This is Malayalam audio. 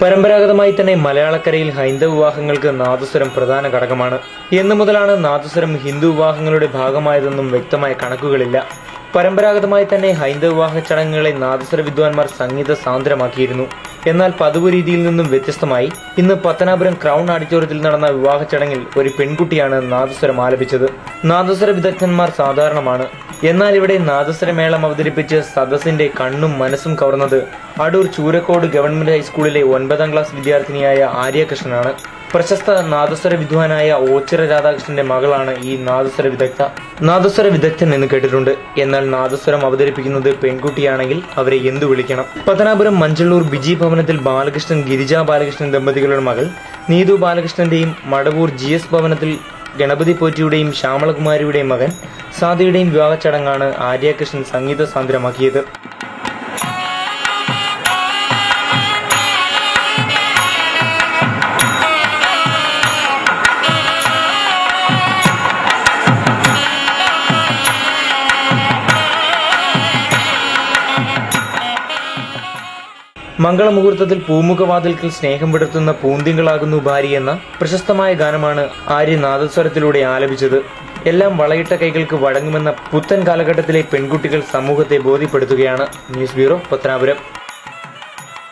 പരമ്പരാഗതമായി തന്നെ മലയാളക്കരയിൽ ഹൈന്ദവ വിവാഹങ്ങൾക്ക് നാദസ്വരം പ്രധാന ഘടകമാണ്. എന്നു മുതലാണ് നാദസ്വരം ഹിന്ദു വിവാഹങ്ങളുടെ ഭാഗമായതെന്നും വ്യക്തമായ കണക്കുകളില്ല. പരമ്പരാഗതമായി തന്നെ ഹൈന്ദവ വിവാഹ ചടങ്ങുകളെ നാദസ്വര വിദ്വാൻമാർ സംഗീത സാന്ദ്രമാക്കിയിരുന്നു. എന്നാൽ പതിവ് രീതിയിൽ നിന്നും വ്യത്യസ്തമായി ഇന്ന് പത്തനാപുരം ക്രൗൺ ഓഡിറ്റോറിയത്തിൽ നടന്ന വിവാഹ ചടങ്ങിൽ ഒരു പെൺകുട്ടിയാണ് നാദസ്വരം ആലപിച്ചത്. നാദസ്വര വിദഗ്ധന്മാർ സാധാരണമാണ്. എന്നാൽ ഇവിടെ നാദസ്വരമേളം അവതരിപ്പിച്ച് സദസ്സിന്റെ കണ്ണും മനസ്സും കവർന്നത് അടൂർ ചൂരക്കോട് ഗവൺമെന്റ് ഹൈസ്കൂളിലെ 9ാം ക്ലാസ് വിദ്യാർത്ഥിനിയായ ആര്യകൃഷ്ണനാണ്. പ്രശസ്ത നാദസ്വര വിദ്വാനായ ഓച്ചിറ രാധാകൃഷ്ണന്റെ മകളാണ് ഈ നാദസ്വര വിദഗ്ധ. നാദസ്വര വിദഗ്ധൻ എന്ന് കേട്ടിട്ടുണ്ട്. എന്നാൽ നാദസ്വരം അവതരിപ്പിക്കുന്നത് പെൺകുട്ടിയാണെങ്കിൽ അവരെ എന്തു വിളിക്കണം? പത്തനാപുരം മഞ്ചള്ളൂർ ബിജി ഭവനത്തിൽ ബാലകൃഷ്ണൻ ഗിരിജ ബാലകൃഷ്ണൻ ദമ്പതികളുടെ മകൾ നീതു ബാലകൃഷ്ണന്റെയും മടവൂർ GS ഭവനത്തിൽ ഗണപതി പോറ്റിയുടെയും ശ്യാമളകുമാരിയുടെയും മകൻ സാദിയുടെയും വിവാഹ ചടങ്ങാണ് ആര്യകൃഷ്ണൻ സംഗീത സാന്ദ്രമാക്കിയത്. മംഗളമുഹൂർത്തത്തിൽ പൂമുഖവാതിൽക്കൽ സ്നേഹം വിടർത്തുന്ന പൂന്തിങ്കളാകുന്നു ഭാര്യ എന്ന പ്രശസ്തമായ ഗാനമാണ് ആര്യ നാദസ്വരത്തിലൂടെ ആലപിച്ചത്. എല്ലാം വളയിട്ട കൈകൾക്ക് വഴങ്ങുമെന്ന പുത്തൻ കാലഘട്ടത്തിലെ പെൺകുട്ടികൾ സമൂഹത്തെ ബോധ്യപ്പെടുത്തുകയാണ്. News bureau, Pathanapuram.